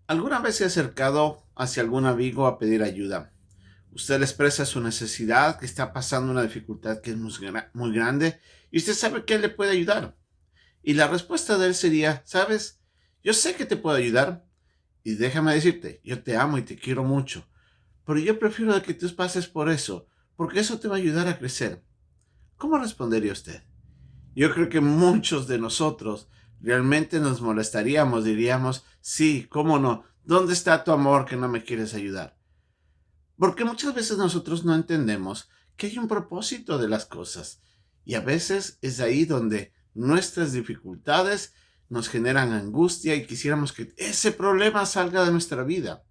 ¿Alguna vez se ha acercado hacia algún amigo a pedir ayuda? Usted le expresa su necesidad, que está pasando una dificultad que es muy grande, y usted sabe que él le puede ayudar. Y la respuesta de él sería, ¿sabes? Yo sé que te puedo ayudar, y déjame decirte, yo te amo y te quiero mucho, pero yo prefiero de que tú pases por eso, porque eso te va a ayudar a crecer. ¿Cómo respondería usted? Yo creo que muchos de nosotros realmente nos molestaríamos, diríamos, sí, ¿cómo no? ¿Dónde está tu amor que no me quieres ayudar? Porque muchas veces nosotros no entendemos que hay un propósito de las cosas. Y a veces es ahí donde nuestras dificultades nos generan angustia y quisiéramos que ese problema salga de nuestra vida.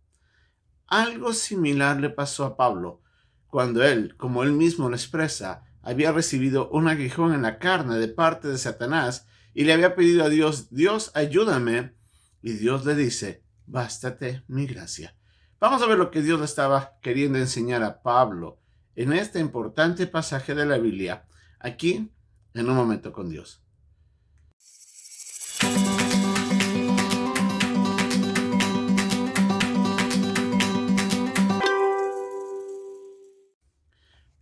Algo similar le pasó a Pablo, cuando él, como él mismo lo expresa, había recibido un aguijón en la carne de parte de Satanás y le había pedido a Dios, Dios, ayúdame. Y Dios le dice, bástate mi gracia. Vamos a ver lo que Dios le estaba queriendo enseñar a Pablo en este importante pasaje de la Biblia, aquí en un momento con Dios.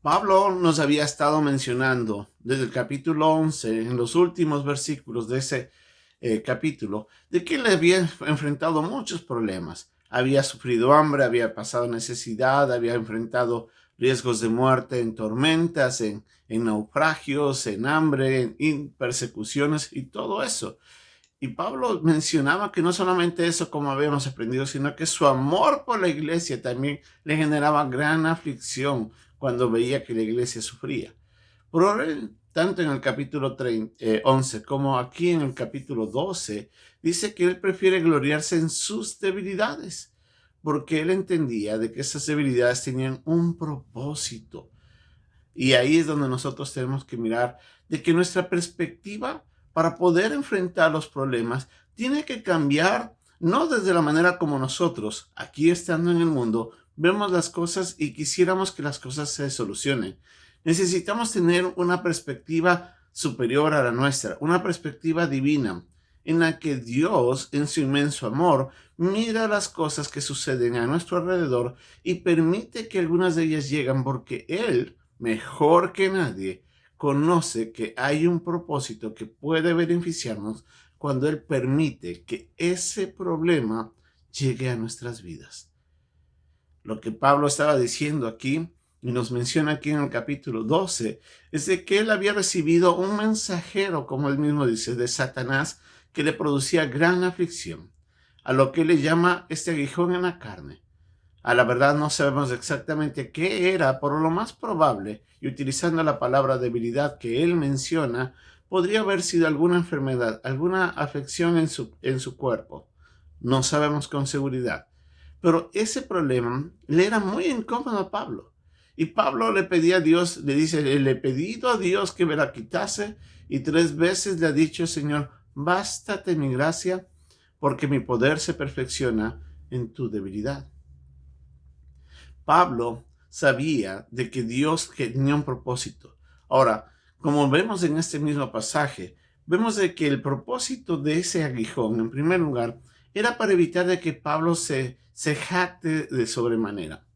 Pablo nos había estado mencionando desde el capítulo 11, en los últimos versículos de ese capítulo, de que él había enfrentado muchos problemas. Había sufrido hambre, había pasado necesidad, había enfrentado riesgos de muerte en tormentas, en naufragios, en hambre, en persecuciones y todo eso. Y Pablo mencionaba que no solamente eso, como habíamos aprendido, sino que su amor por la iglesia también le generaba gran aflicción cuando veía que la iglesia sufría. Por él, tanto en el capítulo 11 como aquí en el capítulo 12, dice que él prefiere gloriarse en sus debilidades, porque él entendía de que esas debilidades tenían un propósito. Y ahí es donde nosotros tenemos que mirar de que nuestra perspectiva para poder enfrentar los problemas tiene que cambiar, no desde la manera como nosotros, aquí estando en el mundo, vemos las cosas y quisiéramos que las cosas se solucionen. Necesitamos tener una perspectiva superior a la nuestra, una perspectiva divina, en la que Dios, en su inmenso amor, mira las cosas que suceden a nuestro alrededor y permite que algunas de ellas lleguen porque Él, mejor que nadie, conoce que hay un propósito que puede beneficiarnos cuando Él permite que ese problema llegue a nuestras vidas. Lo que Pablo estaba diciendo aquí, y nos menciona aquí en el capítulo 12, es de que él había recibido un mensajero, como él mismo dice, de Satanás, que le producía gran aflicción, a lo que él le llama este aguijón en la carne. A la verdad no sabemos exactamente qué era, pero lo más probable, y utilizando la palabra debilidad que él menciona, podría haber sido alguna enfermedad, alguna afección en su cuerpo. No sabemos con seguridad. Pero ese problema le era muy incómodo a Pablo. Y Pablo le pedía a Dios, le dice, le he pedido a Dios que me la quitase, y 3 veces le ha dicho, Señor, bástate mi gracia, porque mi poder se perfecciona en tu debilidad. Pablo sabía de que Dios tenía un propósito. Ahora, como vemos en este mismo pasaje, vemos de que el propósito de ese aguijón, en primer lugar, era para evitar de que Pablo se jacte de sobremanera.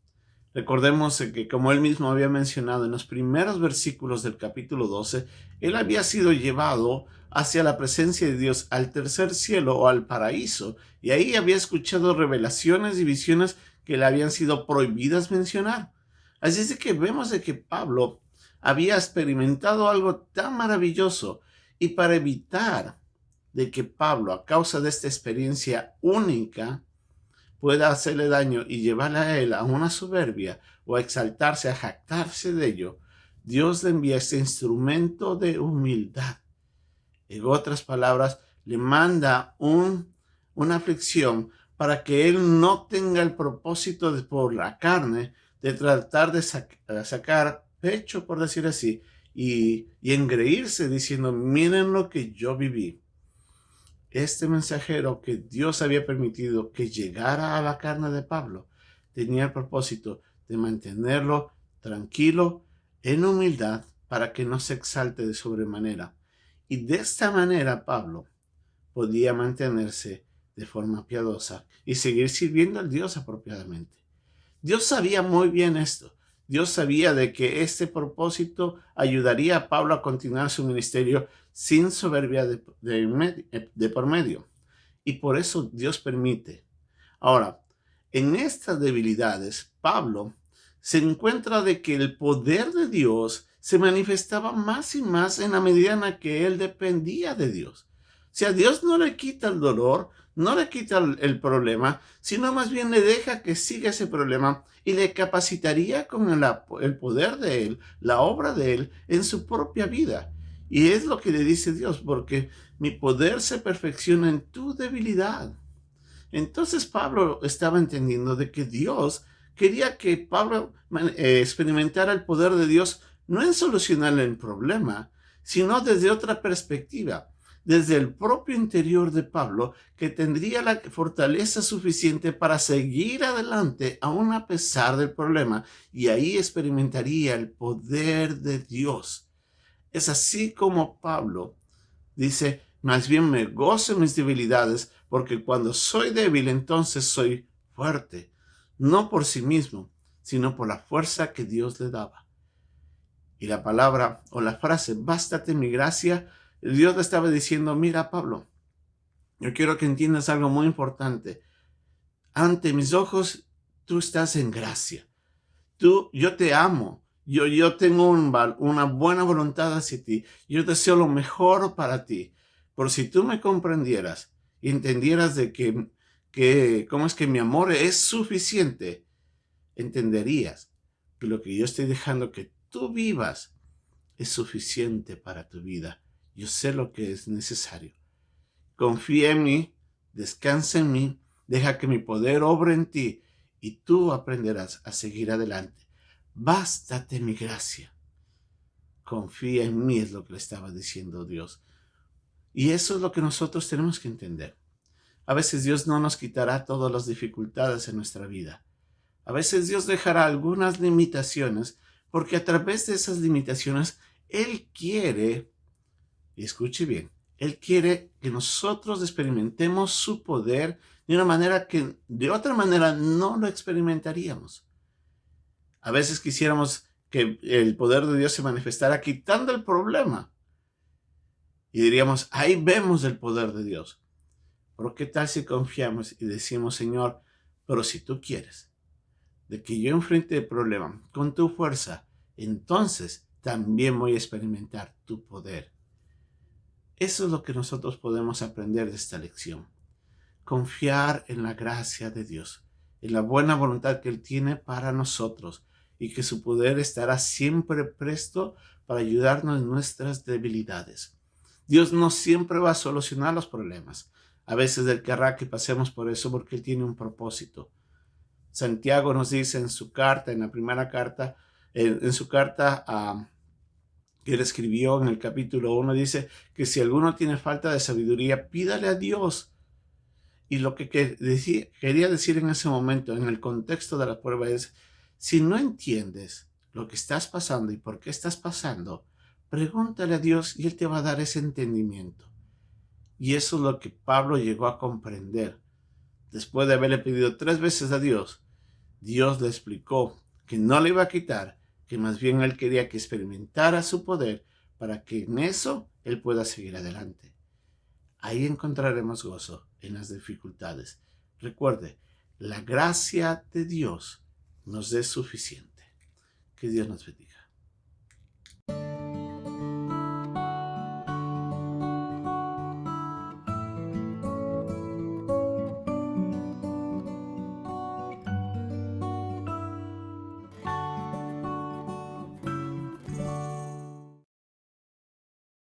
Recordemos que, como él mismo había mencionado en los primeros versículos del capítulo 12, él había sido llevado hacia la presencia de Dios, al tercer cielo o al paraíso, y ahí había escuchado revelaciones y visiones que le habían sido prohibidas mencionar. Así es de que vemos de que Pablo había experimentado algo tan maravilloso, y para evitar de que Pablo, a causa de esta experiencia única, pueda hacerle daño y llevarle a él a una soberbia o a exaltarse, a jactarse de ello, Dios le envía este instrumento de humildad. En otras palabras, le manda una aflicción para que él no tenga el propósito por la carne de tratar de sacar pecho, por decir así, y engreírse diciendo, miren lo que yo viví. Este mensajero que Dios había permitido que llegara a la carne de Pablo tenía el propósito de mantenerlo tranquilo, en humildad, para que no se exalte de sobremanera. Y de esta manera Pablo podía mantenerse de forma piadosa y seguir sirviendo al Dios apropiadamente. Dios sabía muy bien esto. Dios sabía de que este propósito ayudaría a Pablo a continuar su ministerio sin soberbia de por medio. Y por eso Dios permite. Ahora, en estas debilidades, Pablo se encuentra de que el poder de Dios se manifestaba más y más en la medida en la que él dependía de Dios. O sea, Dios no le quita el dolor, no le quita el problema, sino más bien le deja que siga ese problema y le capacitaría con el poder de él, la obra de él en su propia vida. Y es lo que le dice Dios, porque mi poder se perfecciona en tu debilidad. Entonces Pablo estaba entendiendo de que Dios quería que Pablo experimentara el poder de Dios no en solucionar el problema, sino desde otra perspectiva, desde el propio interior de Pablo, que tendría la fortaleza suficiente para seguir adelante aún a pesar del problema, y ahí experimentaría el poder de Dios. Es así como Pablo dice, más bien me gozo en mis debilidades, porque cuando soy débil entonces soy fuerte, no por sí mismo, sino por la fuerza que Dios le daba. Y la palabra o la frase, bástate mi gracia, Dios le estaba diciendo, mira Pablo, yo quiero que entiendas algo muy importante. Ante mis ojos, tú estás en gracia. Yo te amo. Yo tengo una buena voluntad hacia ti. Yo deseo lo mejor para ti. Por si tú me comprendieras y entendieras de cómo es que mi amor es suficiente, entenderías que lo que yo estoy dejando que tú vivas es suficiente para tu vida. Yo sé lo que es necesario. Confía en mí, descansa en mí, deja que mi poder obre en ti y tú aprenderás a seguir adelante. Bástate mi gracia. Confía en mí, es lo que le estaba diciendo Dios. Y eso es lo que nosotros tenemos que entender. A veces Dios no nos quitará todas las dificultades en nuestra vida. A veces Dios dejará algunas limitaciones porque a través de esas limitaciones Él quiere, y escuche bien, Él quiere que nosotros experimentemos su poder de una manera que de otra manera no lo experimentaríamos. A veces quisiéramos que el poder de Dios se manifestara quitando el problema. Y diríamos, ahí vemos el poder de Dios. Pero ¿qué tal si confiamos y decimos, Señor, pero si tú quieres de que yo enfrente el problema con tu fuerza, entonces también voy a experimentar tu poder. Eso es lo que nosotros podemos aprender de esta lección. Confiar en la gracia de Dios, en la buena voluntad que Él tiene para nosotros y que su poder estará siempre presto para ayudarnos en nuestras debilidades. Dios no siempre va a solucionar los problemas. A veces Él querrá que pasemos por eso porque Él tiene un propósito. Santiago nos dice en su carta, en la primera carta, en su carta que él escribió en el capítulo 1, dice que si alguno tiene falta de sabiduría, pídale a Dios. Y lo que quería decir en ese momento, en el contexto de la prueba, es, si no entiendes lo que estás pasando y por qué estás pasando, pregúntale a Dios y Él te va a dar ese entendimiento. Y eso es lo que Pablo llegó a comprender. Después de haberle pedido 3 veces a Dios, Dios le explicó que no le iba a quitar, que más bien Él quería que experimentara su poder para que en eso Él pueda seguir adelante. Ahí encontraremos gozo en las dificultades. Recuerde, la gracia de Dios nos es suficiente. Que Dios nos bendiga.